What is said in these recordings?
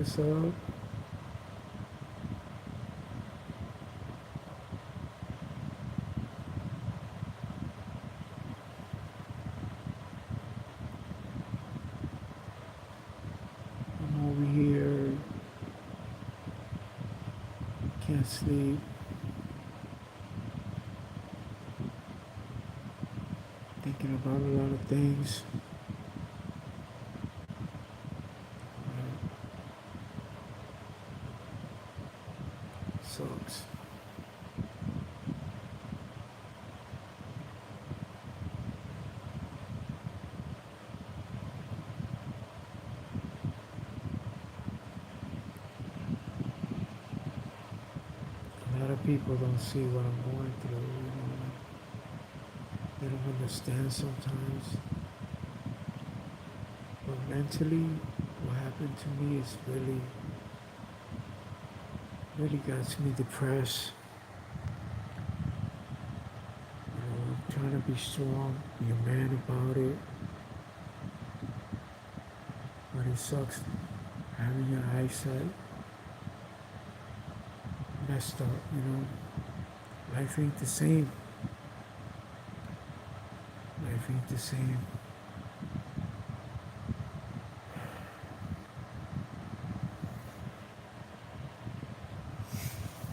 what's up? I'm over here, can't sleep, thinking about a lot of things. Sucks. A lot of people don't see what I'm going through, They don't understand sometimes. But mentally, what happened to me is really got me depressed. I'm trying to be strong, be a man about it, but it sucks having your eyesight messed up. Life ain't the same. Life ain't the same.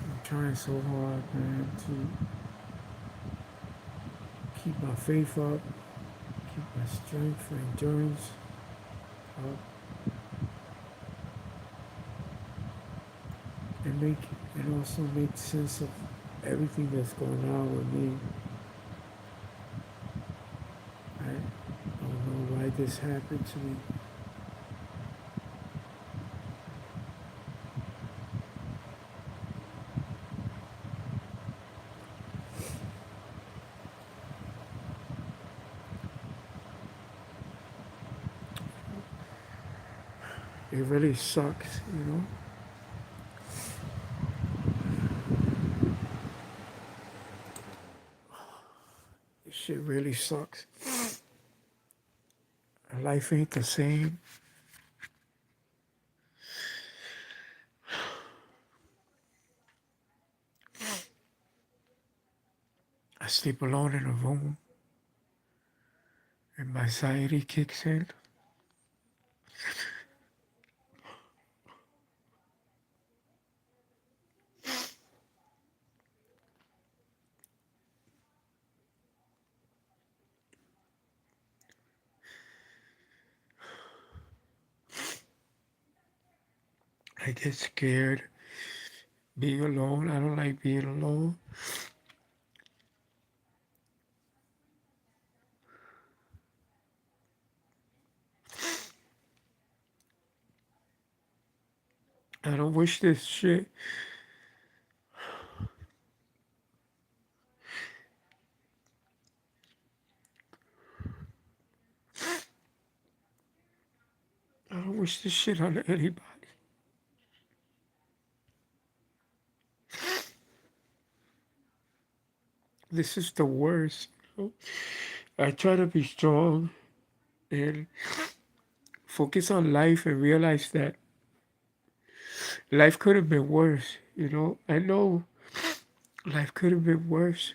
I'm trying so hard, man, to keep my faith up, keep my strength and endurance up, and also make sense of everything that's going on with me. I don't know why this happened to me. It really sucks. This shit really sucks. Life ain't the same. I sleep alone in a room and my anxiety kicks in. I get scared being alone. I don't like being alone. I don't wish this shit. I don't wish this shit on anybody. This is the worst. I try to be strong and focus on life and realize that life could have been worse. I know life could have been worse.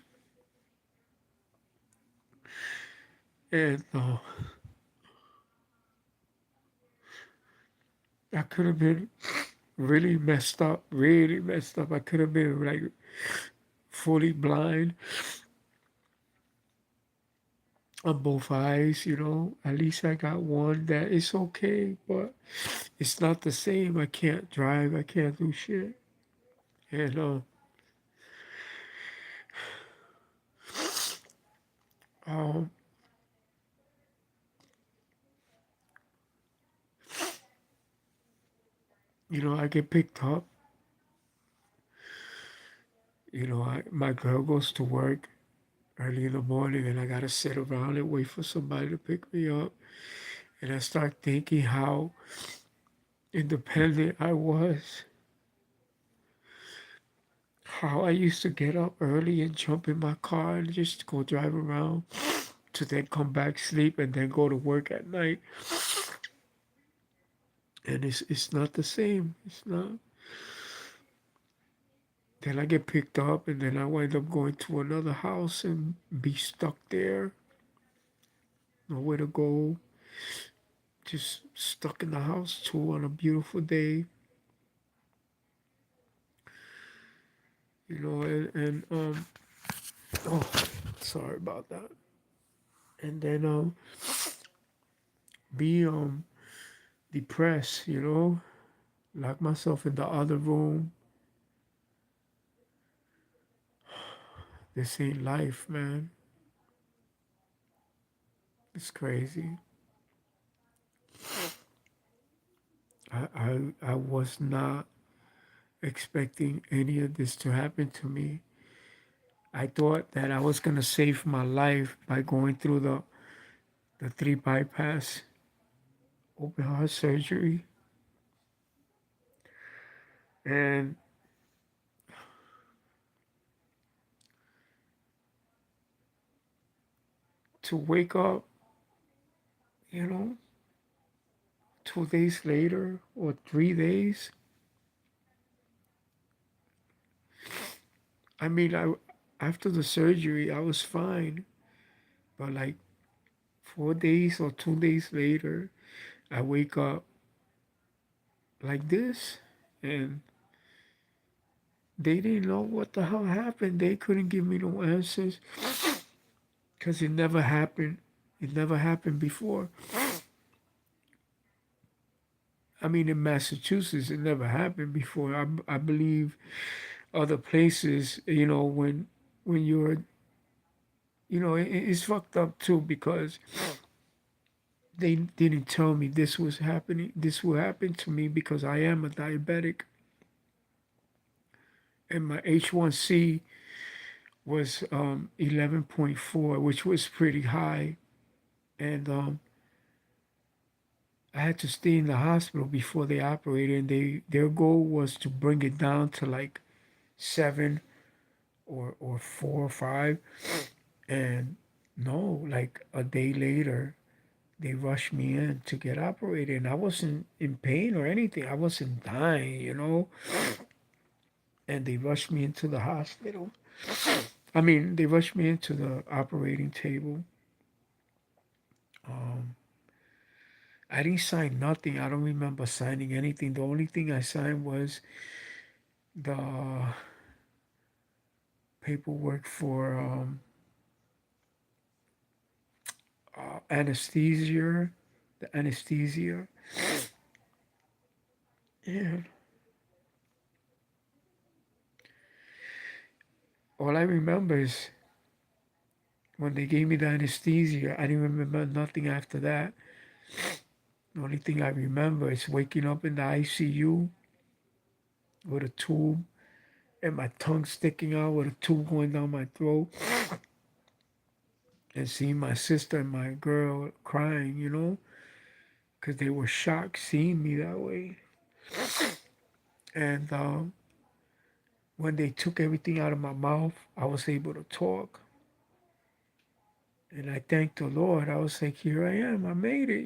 And I could have been really messed up, really messed up. I could have been like fully blind on both eyes. At least I got one that it's okay, but it's not the same. I can't drive, I can't do shit. And um, I get picked up. My girl goes to work early in the morning and I gotta sit around and wait for somebody to pick me up. And I start thinking how independent I was, how I used to get up early and jump in my car and just go drive around to then come back, sleep, and then go to work at night. and it's not the same. It's not. Then I get picked up, and then I wind up going to another house and be stuck there, nowhere to go, just stuck in the house too on a beautiful day, and oh, sorry about that. And then be depressed, lock myself in the other room. This ain't life, man. It's crazy. I was not expecting any of this to happen to me. I thought that I was gonna save my life by going through the three bypass open heart surgery. And to wake up, you know, 2 days later or 3 days, I mean, after the surgery, I was fine. But like 4 days or 2 days later, I wake up like this, and they didn't know what the hell happened. They couldn't give me no answers because it never happened. It never happened before. I mean, in Massachusetts, it never happened before. I believe other places, when you're, it's fucked up too because they didn't tell me this was happening. This will happen to me because I am a diabetic, and my H1C was 11.4, which was pretty high, and I had to stay in the hospital before they operated. And their goal was to bring it down to like 7 or 4 or 5, and no, like a day later, they rushed me in to get operated, and I wasn't in pain or anything. I wasn't dying. And they rushed me into the hospital. I mean, they rushed me into the operating table. Um, I didn't sign nothing. I don't remember signing anything. The only thing I signed was the paperwork for anesthesia, the anesthesia. And all I remember is when they gave me the anesthesia, I didn't remember nothing after that. The only thing I remember is waking up in the ICU with a tube and my tongue sticking out with a tube going down my throat, and seeing my sister and my girl crying, because they were shocked seeing me that way. And when they took everything out of my mouth, I was able to talk. And I thanked the Lord. I was like, here I am. I made it.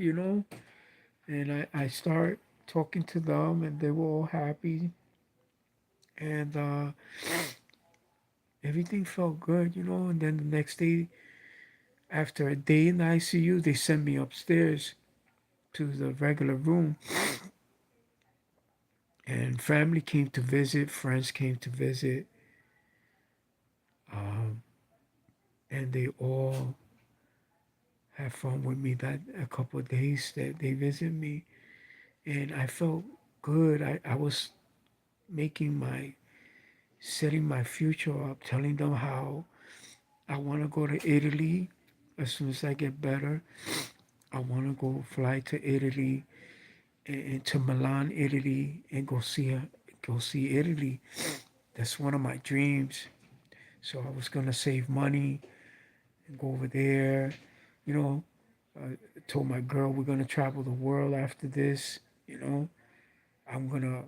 And I start talking to them, and they were all happy. And everything felt good. And then the next day, after a day in the ICU, they sent me upstairs to the regular room. And family came to visit, friends came to visit, um, and they all had fun with me that a couple of days that they visited me. And I felt good. I was making setting my future up, telling them how I want to go to Italy as soon as I get better. I want to go fly to Italy and to Milan, Italy, and go see Italy. That's one of my dreams. So I was gonna save money and go over there. You know, I told my girl we're gonna travel the world after this. I'm gonna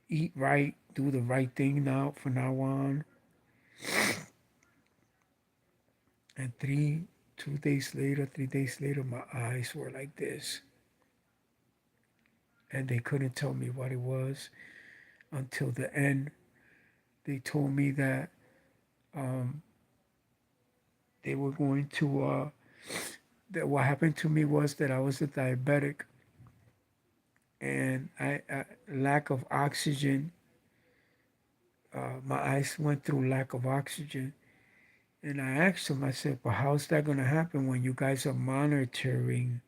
eat right, do the right thing now from now on. And 2 days later, 3 days later, my eyes were like this. and they couldn't tell me what it was until the end. They told me that um, they were going to, that what happened to me was that I was a diabetic, and lack of oxygen, my eyes went through lack of oxygen. And I asked them, I said, but how's that going to happen when you guys are monitoring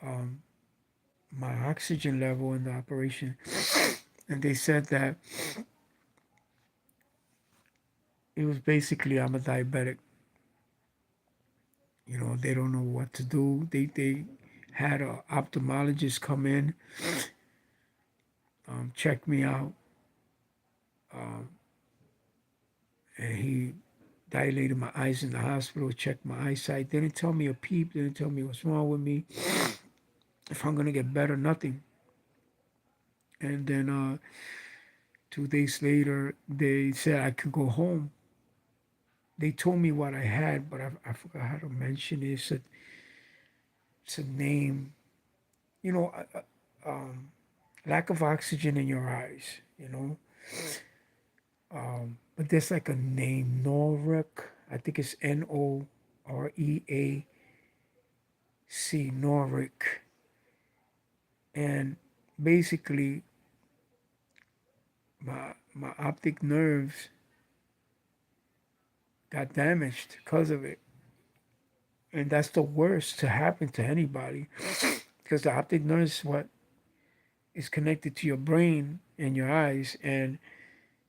um, my oxygen level in the operation? And they said that it was basically I'm a diabetic. You know, they don't know what to do. They had a ophthalmologist come in, check me out, um, and he dilated my eyes in the hospital, checked my eyesight, didn't tell me a peep, didn't tell me what's wrong with me, if I'm gonna get better, nothing. And then 2 days later, they said I could go home. They told me what I had, but I forgot how to mention it. It's a name, you know, lack of oxygen in your eyes, you know. But there's like a name, Norec. I think it's Noreac, Norec. And basically, my optic nerves got damaged because of it. And that's the worst to happen to anybody because the optic nerve is what is connected to your brain and your eyes, and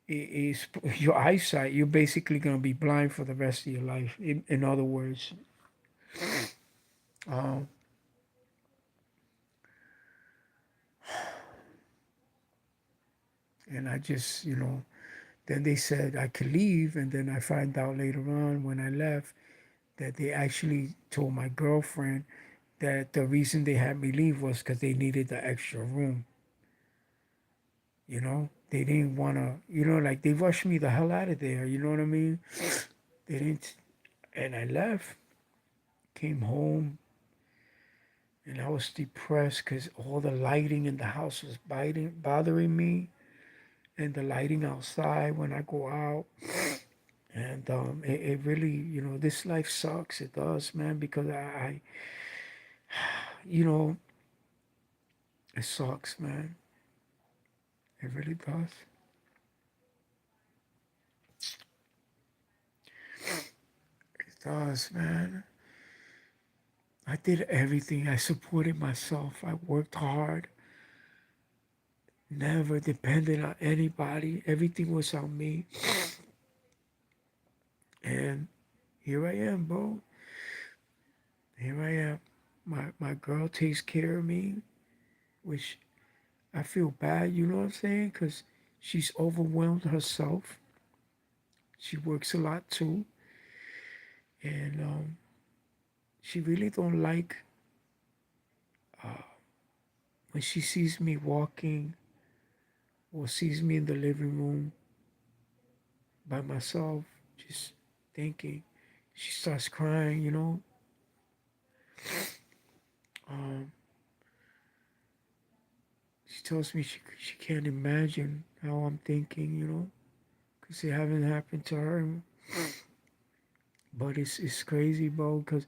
it is your eyesight. You're basically going to be blind for the rest of your life. In other words, um, and I just, then they said I could leave, and then I find out later on when I left that they actually told my girlfriend that the reason they had me leave was because they needed the extra room. They didn't want to, like they rushed me the hell out of there. You know what I mean? They didn't, and I left, came home, and I was depressed because all the lighting in the house was bothering me, and the lighting outside when I go out. And it really, this life sucks. It does, man, because you know, it sucks, man. It really does. It does, man. I did everything. I supported myself. I worked hard. Never depended on anybody. Everything was on me. And here I am, bro. Here I am. My girl takes care of me, which I feel bad, you know what I'm saying? Because she's overwhelmed herself. She works a lot too. And she really don't like when she sees me walking or sees me in the living room by myself, just thinking. She starts crying. Um, she tells me she can't imagine how I'm thinking, because it haven't happened to her. But it's crazy, bro, because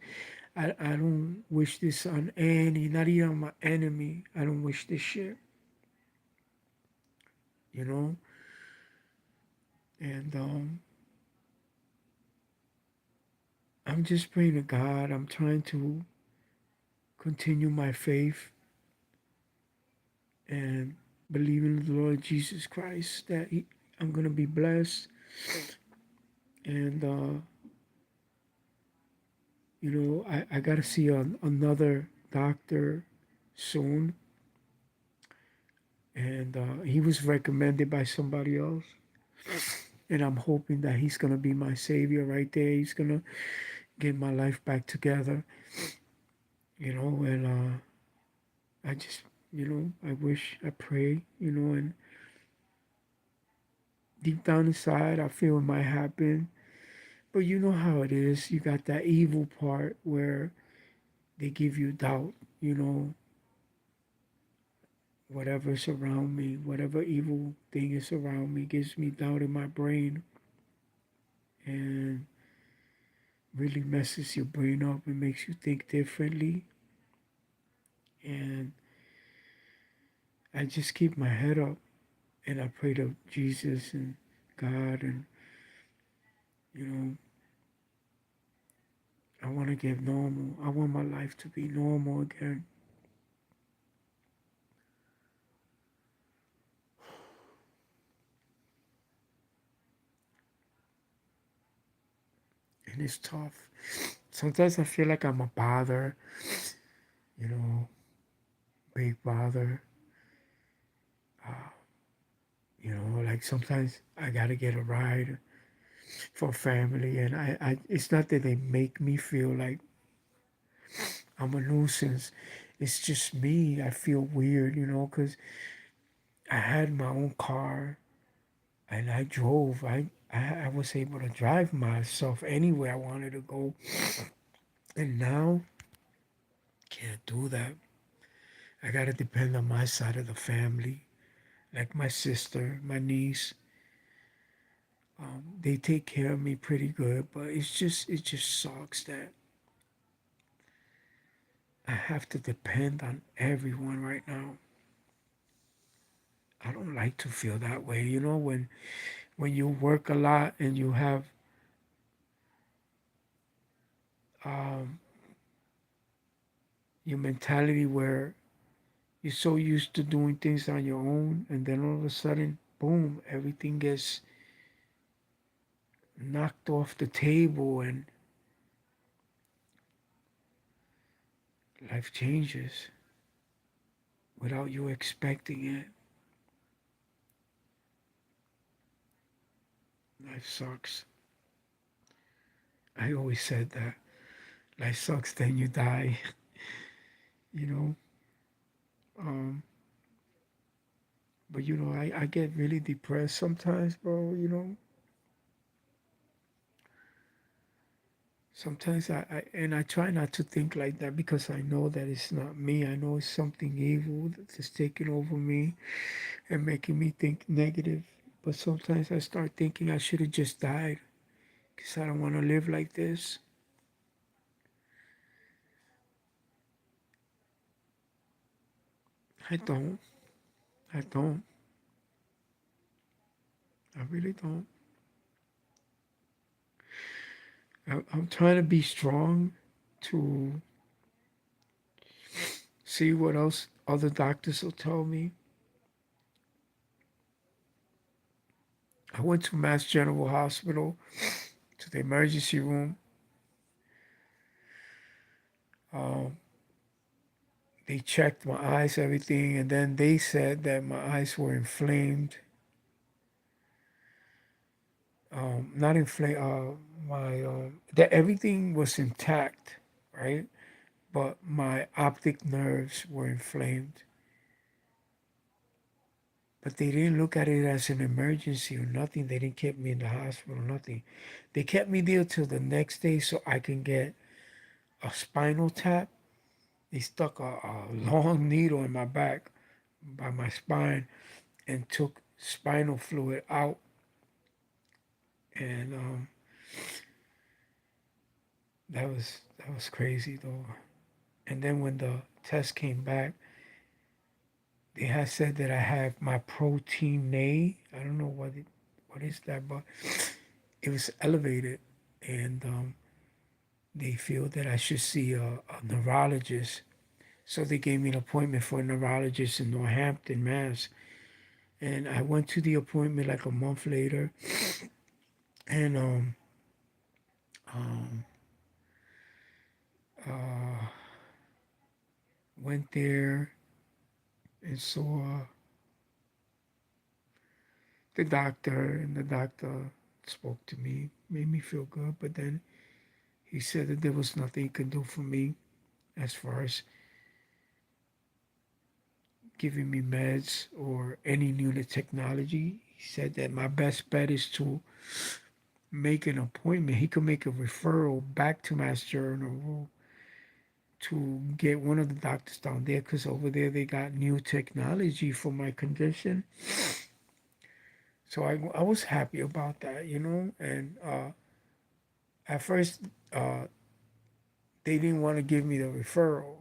I don't wish this on any, not even on my enemy. I don't wish this shit, you know? And I'm just praying to God. I'm trying to continue my faith and believe in the Lord Jesus Christ that I'm going to be blessed. And, I got to see another doctor soon. And he was recommended by somebody else. And I'm hoping that he's going to be my savior right there. He's going to get my life back together, and I just, I wish, I pray, and deep down inside, I feel it might happen. But you know how it is. You got that evil part where they give you doubt, you know, whatever's around me, whatever evil thing is around me, gives me doubt in my brain and really messes your brain up and makes you think differently. And I just keep my head up and I pray to Jesus and God, and you know, I want to get normal. I want my life to be normal again. And it's tough. Sometimes I feel like I'm a bother, you know, big bother. Like sometimes I gotta get a ride for family, and it's not that they make me feel like I'm a nuisance. It's just me. I feel weird, because I had my own car and I drove. I was able to drive myself anywhere I wanted to go, and now can't do that. I gotta depend on my side of the family, like my sister, my niece. They take care of me pretty good, but it just sucks that I have to depend on everyone right now. I don't like to feel that way, when you work a lot and you have um, your mentality where you're so used to doing things on your own, and then all of a sudden, boom, everything gets knocked off the table and life changes without you expecting it. Life sucks. I always said that. Life sucks, then you die, you know. Um, but I get really depressed sometimes, bro. Sometimes I try not to think like that because I know that it's not me. I know it's something evil that's taking over me and making me think negative. But sometimes I start thinking I should have just died because I don't want to live like this. I don't. I don't. I really don't. I'm trying to be strong to see what else other doctors will tell me. I went to Mass General Hospital to the emergency room. Um, they checked my eyes, everything, and then they said that my eyes were inflamed. Not inflamed. My that everything was intact, right? But my optic nerves were inflamed. But they didn't look at it as an emergency or nothing. They didn't keep me in the hospital, nothing. They kept me there till the next day so I can get a spinal tap. They stuck a long needle in my back by my spine and took spinal fluid out. And that was crazy though. And then when the test came back, they had said that I have my protein A. I don't know what is that, but it was elevated, and they feel that I should see a neurologist. So they gave me an appointment for a neurologist in Northampton, Mass. And I went to the appointment like a month later, and um, uh, went there and saw the doctor, and the doctor spoke to me, made me feel good, but then he said that there was nothing he could do for me as far as giving me meds or any new technology. He said that my best bet is to make an appointment. He could make a referral back to Mass General to get one of the doctors down there because over there they got new technology for my condition. So I was happy about that, you know. And at first, uh, they didn't want to give me the referral.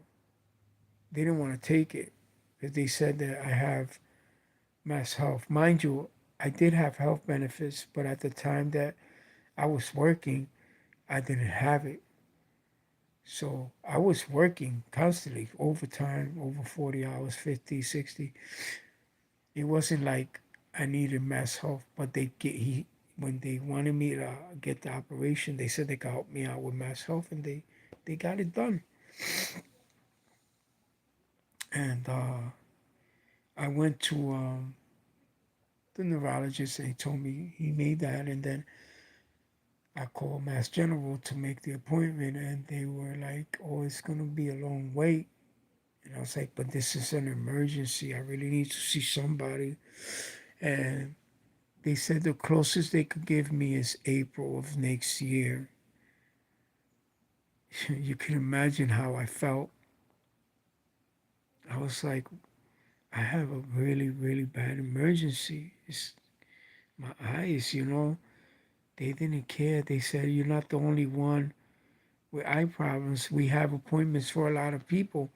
They didn't want to take it because they said that I have mass health. Mind you, I did have health benefits, but at the time that I was working, I didn't have it. So I was working constantly, overtime, over 40 hours, 50, 60. It wasn't like I needed mass health, but when they wanted me to get the operation, they said they could help me out with mass health, and they got it done. And I went to the neurologist, and he told me he made that, and then I called Mass General to make the appointment, and they were like, "Oh, it's gonna be a long wait." And I was like, "But this is an emergency. I really need to see somebody." And they said the closest they could give me is April of next year. You can imagine how I felt. I was like, I have a really, really bad emergency. It's my eyes, you know. They didn't care. They said, "You're not the only one with eye problems. We have appointments for a lot of people."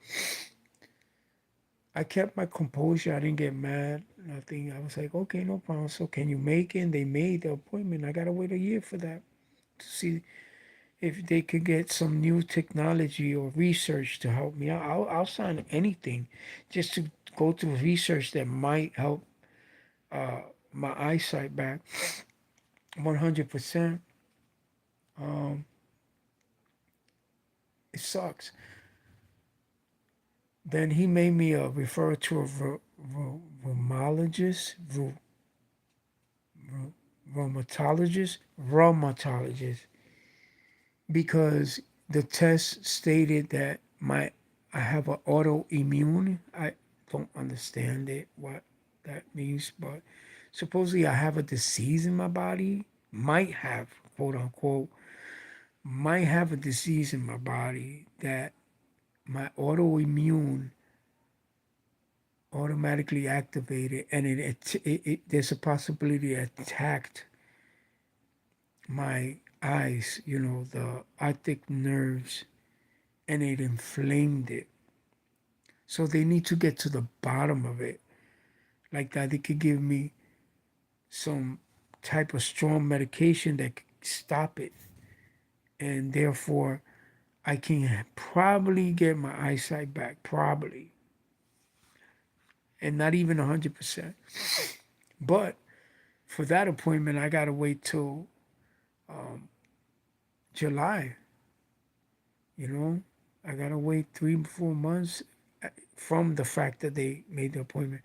I kept my composure. I didn't get mad, nothing. I was like, "Okay, no problem. So can you make it?" And they made the appointment. I gotta wait a year for that to see if they could get some new technology or research to help me out. I'll sign anything just to go through research that might help uh, my eyesight back 100%. Um, it sucks. Then he made me refer to a rheumatologist, rheumatologist, because the test stated that I have an autoimmune. I don't understand it what that means, but supposedly I have a disease in my body. Might have, quote unquote, might have a disease in my body that my autoimmune automatically activated, and there's a possibility it attacked my eyes, you know, the optic nerves, and it inflamed it. So they need to get to the bottom of it. Like that, they could give me some type of strong medication that could stop it. And therefore, I can probably get my eyesight back, probably. And not even 100%. But for that appointment, I got to wait till July, you know? I got to wait 3 4 months from the fact that they made the appointment.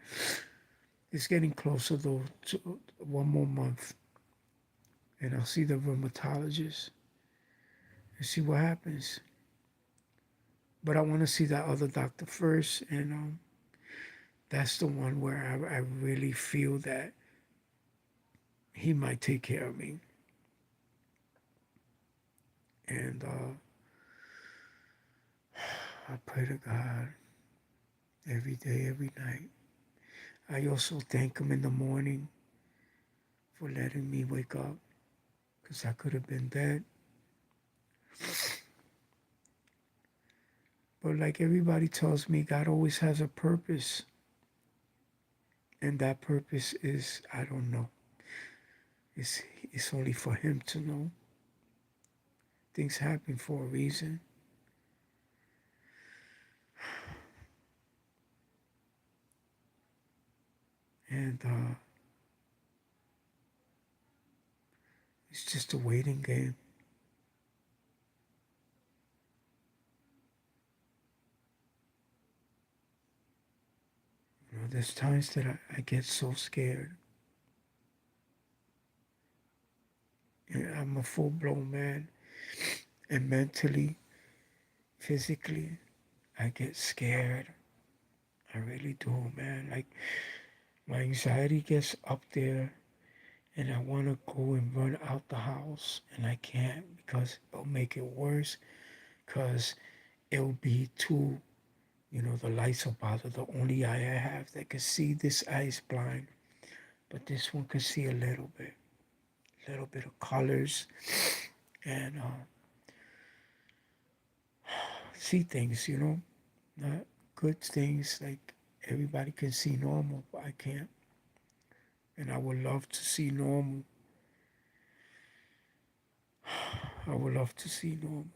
It's getting closer though to 1 more month, and I'll see the rheumatologist and see what happens. But I want to see that other doctor first, and that's the one where I really feel that he might take care of me. And I pray to God every day, every night. I also thank him in the morning for letting me wake up because I could have been dead. But like everybody tells me, God always has a purpose. And that purpose is, I don't know. It's, it's only for him to know. Things happen for a reason. And it's just a waiting game. You know, there's times that I get so scared. And I'm a full blown man. And mentally, physically, I get scared. I really do, man. Like, my anxiety gets up there, and I want to go and run out the house, and I can't because it'll make it worse. Because it'll be too, the lights will bother the only eye I have that can see. This eye is blind, but this one can see a little bit of colors and see things, not good things like everybody can see normal, but I can't. And I would love to see normal. I would love to see normal.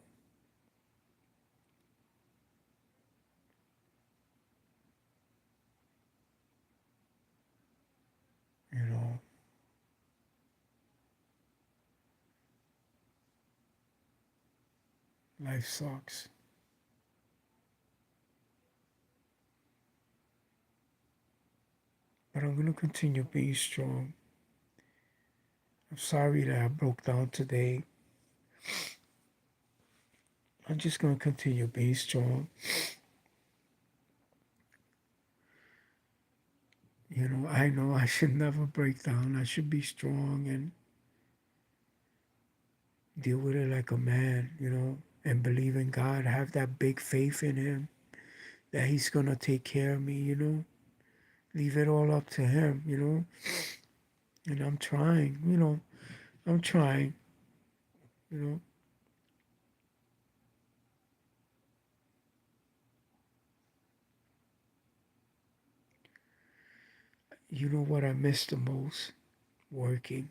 You know, life sucks. But I'm going to continue being strong. I'm sorry that I broke down today. I'm just going to continue being strong. I know I should never break down. I should be strong and deal with it like a man, and believe in God. Have that big faith in Him that He's going to take care of me, Leave it all up to Him. And I'm trying, I'm trying, you know. You know what I miss the most? Working.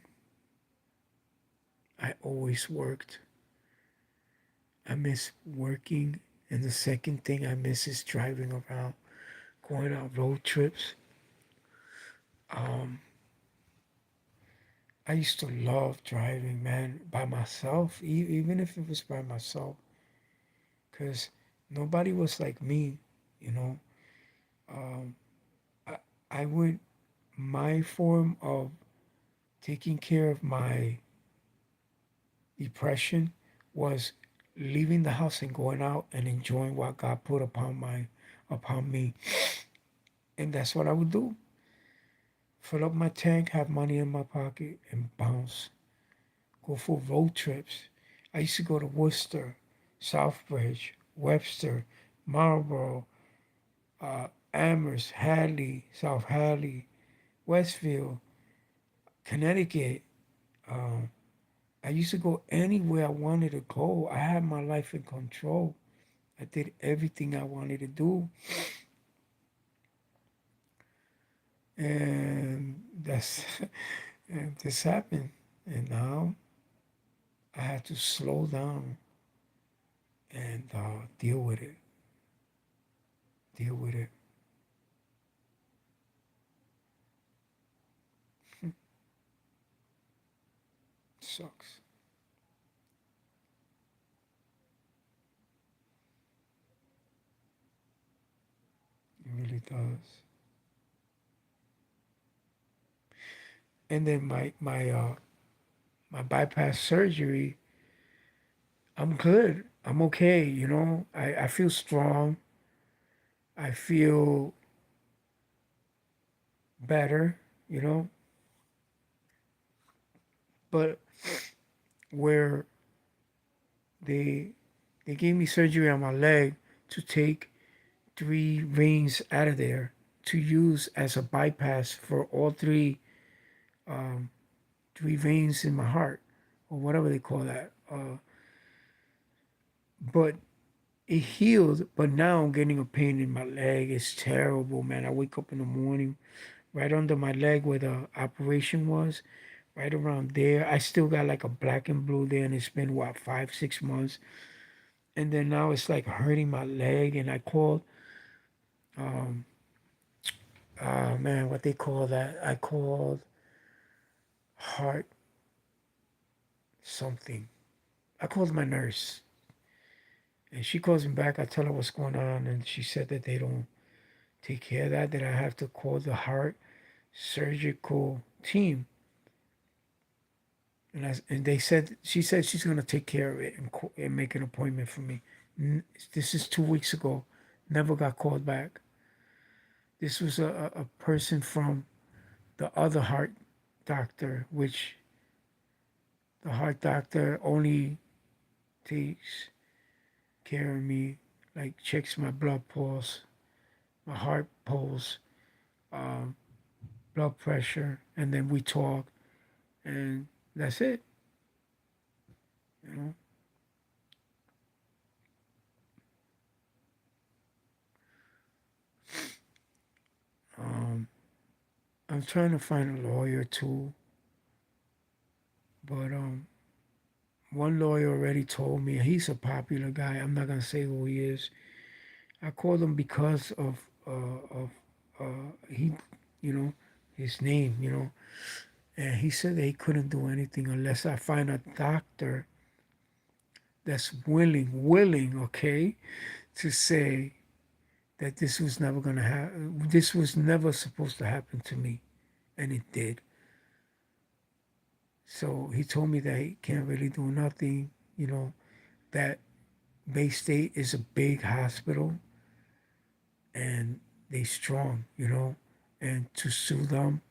I always worked. I miss working. And the second thing I miss is driving around, going on road trips. Um, I used to love driving, man, by myself, even if it was by myself, because nobody was like me, you know. Um, I, I would, my form of taking care of my depression was leaving the house and going out and enjoying what God put upon me. And that's what I would do. Fill up my tank, have money in my pocket, and bounce. Go for road trips. I used to go to Worcester, Southbridge, Webster, Marlboro, Amherst, Hadley, South Hadley, Westfield, Connecticut. Um, I used to go anywhere I wanted to go. I had my life in control. I did everything I wanted to do. And and this happened. And now I had to slow down and deal with it. Deal with it. Sucks. It really does. And then my bypass surgery, I'm good. I'm okay, I feel strong. I feel better, you know. But where they they gave me surgery on my leg to take three veins out of there to use as a bypass for all three veins in my heart or whatever they call that. But it healed, but now I'm getting a pain in my leg. It's terrible, man. I wake up in the morning right under my leg where the operation was, right around there. I still got like a black and blue there, and it's been what, 5, 6 months. And then now it's like hurting my leg, and I called, um, man, what they call that? I called heart something. I called my nurse, and she calls me back. I tell her what's going on, and she said that they don't take care of that. That I have to call the heart surgical team. And they said she said she's gonna take care of it and make an appointment for me. This is 2 weeks ago. Never got called back. This was a person from the other heart doctor, which the heart doctor only takes care of me like checks my blood pulse, my heart pulse, um, blood pressure, and then we talk, and that's it. You know, um, I'm trying to find a lawyer too, but one lawyer already told me he's a popular guy. I'm not gonna say who he is. I called him because of he, you know, his name, and he said that he couldn't do anything unless I find a doctor that's willing, okay, to say that this was never gonna happen. This was never supposed to happen to me, and it did. So he told me that he can't really do nothing. That Bay State is a big hospital, and they strong. And to sue them,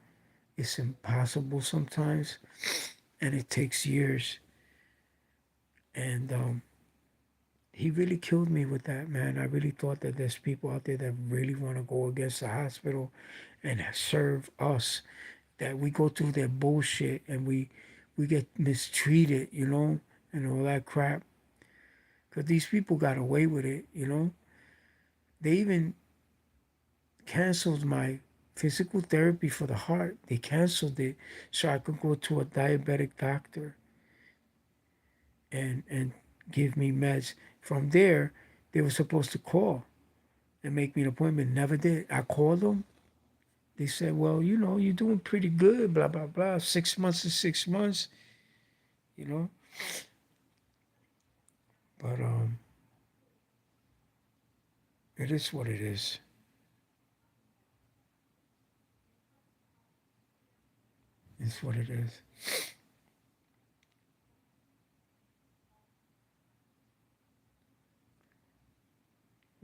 it's impossible sometimes, and it takes years. And he really killed me with that, man. I really thought that there's people out there that really want to go against the hospital and serve us, that we go through their bullshit and we get mistreated, and all that crap. Because these people got away with it. They even canceled my physical therapy for the heart. They canceled it so I could go to a diabetic doctor and give me meds. From there, they were supposed to call and make me an appointment. Never did. I called them. They said, well, you're doing pretty good, blah, blah, blah. 6 months is 6 months, you know. But it is what it is. It's what it is.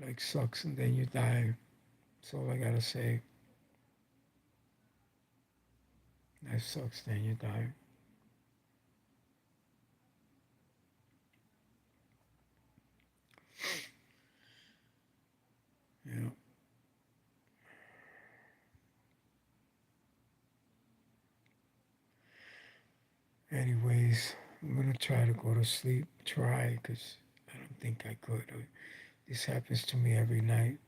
Like sucks and then you die. That's all I gotta say. That sucks, then you die. Yeah. Anyways, I'm gonna try to go to sleep. Try, because I don't think I could. This happens to me every night.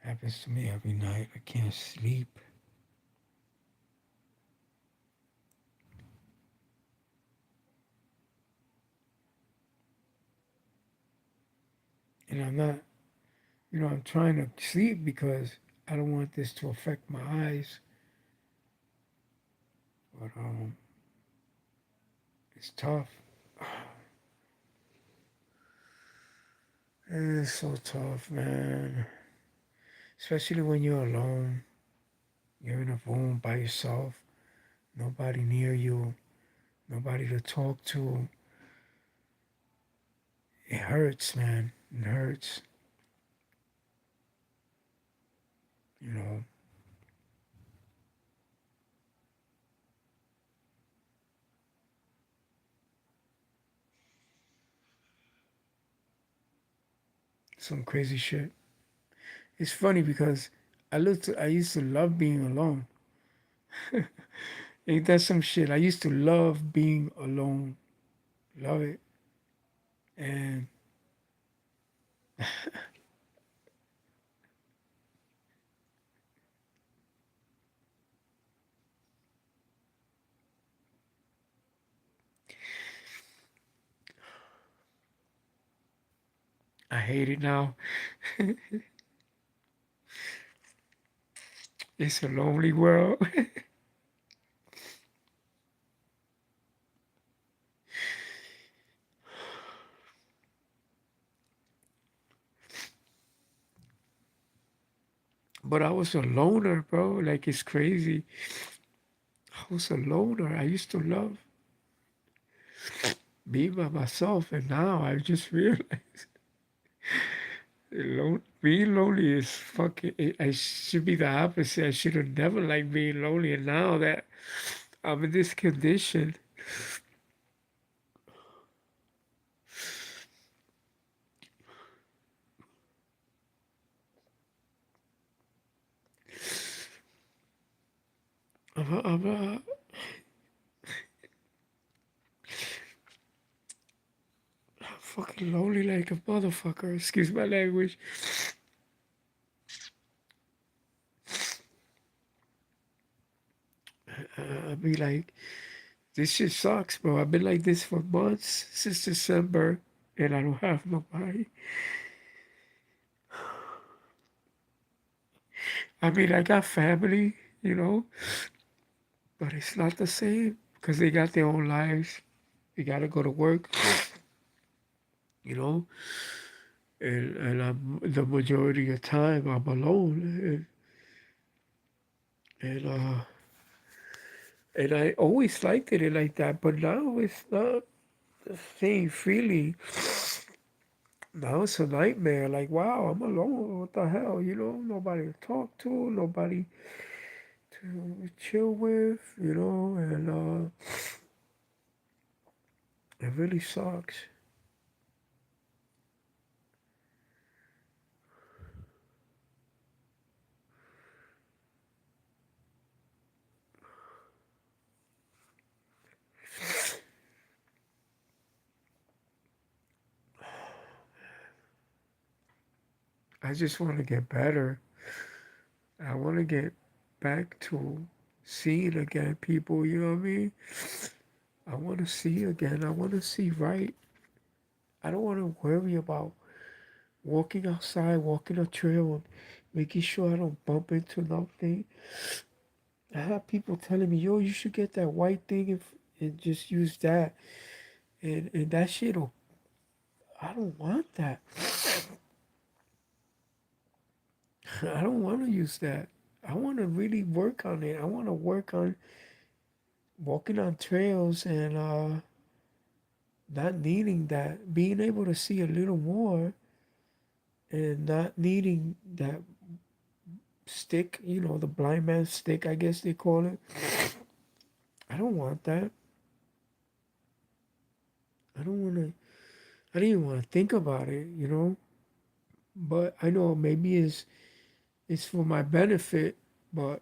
Happens to me every night. I can't sleep. And I'm not, I'm trying to sleep because I don't want this to affect my eyes. But it's tough. It's so tough, man. Especially when you're alone. You're in a room by yourself. Nobody near you. Nobody to talk to. It hurts, man. It hurts. You know. Some crazy shit. It's funny because I used to love being alone. Ain't that some shit? I used to love being alone. Love it. And I hate it now. It's a lonely world. But I was a loner, bro. Like, it's crazy. I was a loner. I used to love being by myself, and now I just realized being lonely is fucking. I should be the opposite. I should have never liked being lonely, and now that I'm in this condition, I'm fucking lonely like a motherfucker. Excuse my language. I be like, this shit sucks, bro. I've been like this for months since December, and I don't have nobody. I mean, I got family, you know, but it's not the same because they got their own lives. They gotta go to work, you know, and the majority of the time I'm alone, and I always liked it like that, but now it's not the same feeling. Now it's a nightmare. Like, wow, I'm alone. What the hell? You know, nobody to talk to, nobody to chill with, you know, and it really sucks. I just want to get better. I want to get back to seeing again people, you know what I mean? I want to see again. I want to see right. I don't want to worry about walking outside, walking a trail, and making sure I don't bump into nothing. I have people telling me, yo, you should get that white thing and just use that. And that shit'll, I don't want that. I don't want to use that. I want to really work on it. I want to work on walking on trails and not needing that, being able to see a little more and not needing that stick, you know, the blind man's stick, I guess they call it. I don't want that. I don't want to, I didn't even want to think about it, you know. But I know maybe it's for my benefit, but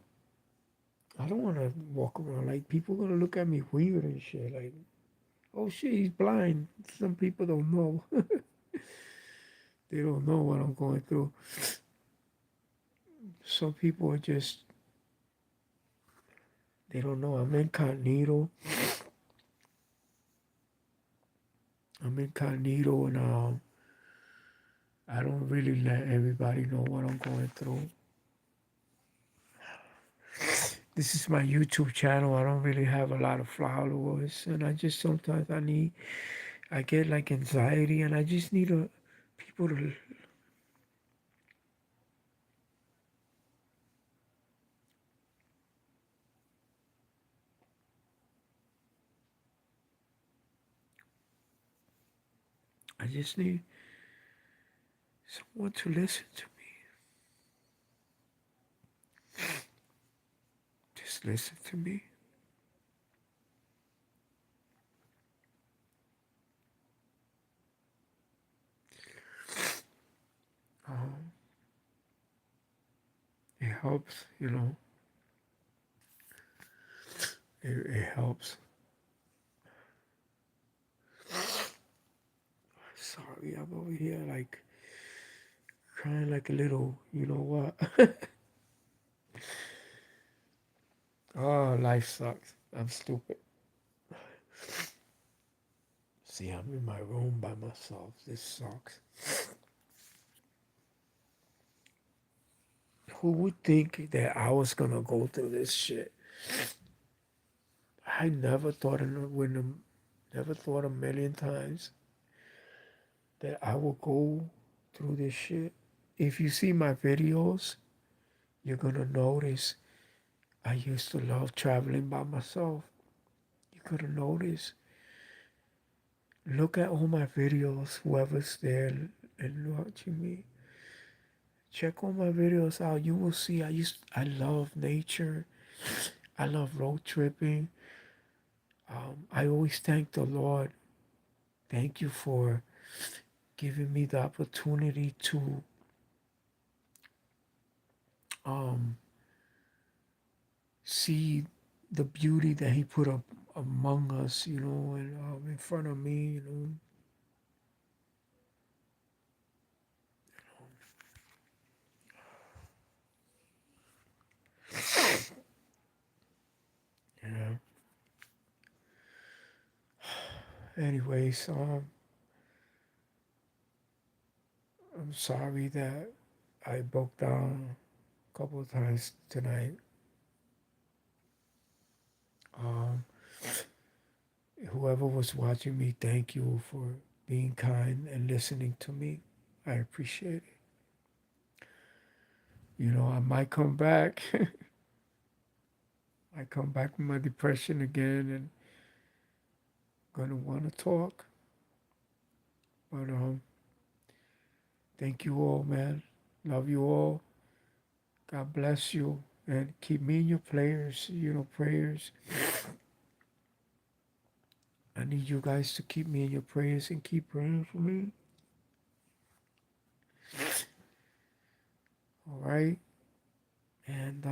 I don't want to walk around like people gonna look at me weird and shit. Like, oh shit, he's blind. Some people don't know. They don't know what I'm going through. Some people are just they don't know. I'm incognito. I'm incognito, and I don't really let everybody know what I'm going through. This is my YouTube channel. I don't really have a lot of followers, and I just sometimes I get like anxiety, and I just need people to. I just need someone to listen to me. Just listen to me. Um, it helps, you know. It helps. Sorry, I'm over here like crying like a little, you know what? Oh, life sucks. I'm stupid. See, I'm in my room by myself. This sucks. Who would think that I was gonna go through this shit? I never thought never thought a million times that I would go through this shit. If you see my videos, you're gonna notice I used to love traveling by myself. You could have noticed. Look at all my videos, whoever's there and watching me. Check all my videos out. You will see I love nature. I love road tripping. I always thank the Lord. Thank you for giving me the opportunity to um, see the beauty that he put up among us, and in front of me, Yeah. Anyways, I'm sorry that I broke down a couple of times tonight. Um, Whoever was watching me, thank you for being kind and listening to me. I appreciate it. I might come back. I come back with my depression again and gonna want to talk. But thank you all, man. Love you all. God bless you, and keep me in your prayers. I need you guys to keep me in your prayers and keep praying for me. All right, and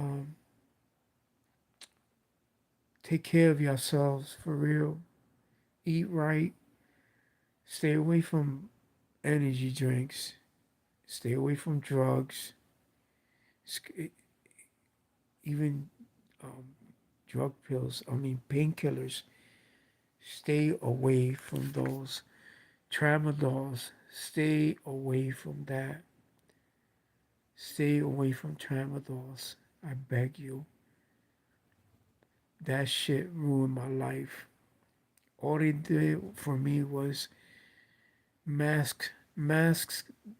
take care of yourselves for real. Eat right. Stay away from energy drinks. Stay away from drugs. Even um, drug pills. I mean painkillers. Stay away from those. Tramadols. Stay away from that. Stay away from tramadols. I beg you. That shit ruined my life. All it did for me was masks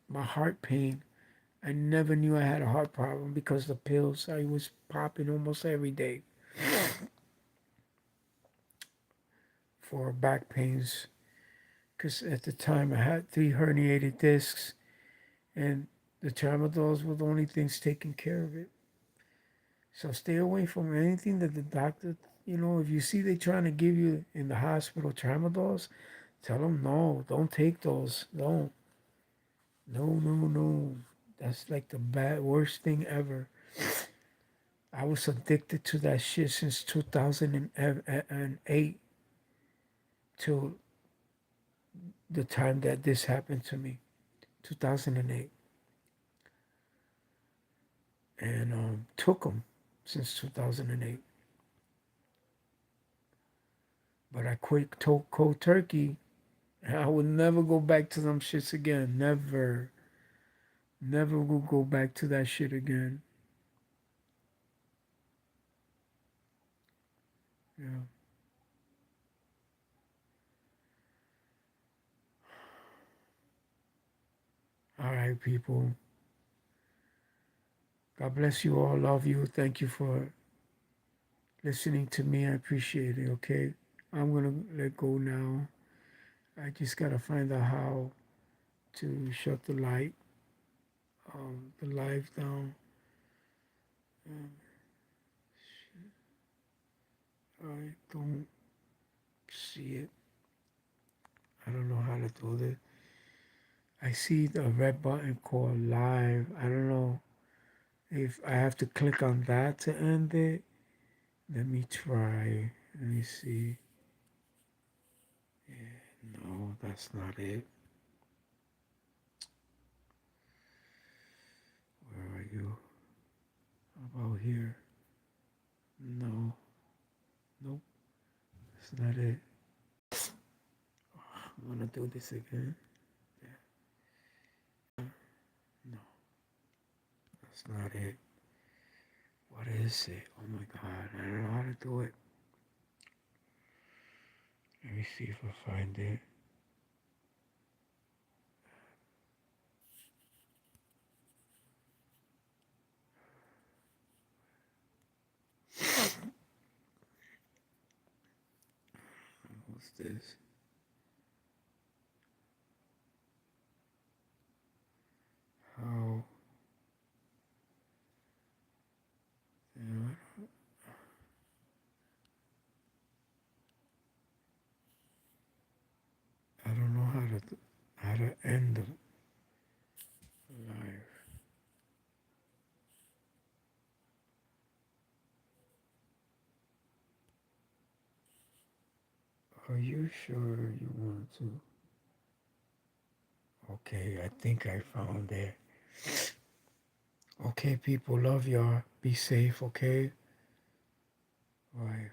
my heart pain. I never knew I had a heart problem because the pills I was popping almost every day for back pains. Because at the time I had 3 herniated discs, and the tramadols were the only things taking care of it. So stay away from anything that the doctor, if you see they trying to give you in the hospital tramadols, tell them no, don't take those. Don't. No, no, no. That's like the worst thing ever. I was addicted to that shit since 2008 till the time that this happened to me, 2008, and took them since 2008. But I quit cold turkey, and I would never go back to them shits again. Never, never will go back to that shit again. Yeah. All right, people. God bless you all. Love you. Thank you for listening to me. I appreciate it. Okay. I'm gonna let go now. I just gotta find out how to shut the live down. Um, I don't see it. I don't know how to do this. I see the red button called live. I don't know if I have to click on that to end it. Let me try. Let me see. Yeah, no, that's not it. Where are you? How about here? No. Nope. That's not it. I'm gonna do this again. No, that's not it. What is it? Oh my god, I don't know how to do it. Let me see if I find it. What's this? How? Yeah, I don't know how to end the live. Are you sure you want to? Okay, I think I found it. Okay, people, love y'all. Be safe, okay? All right.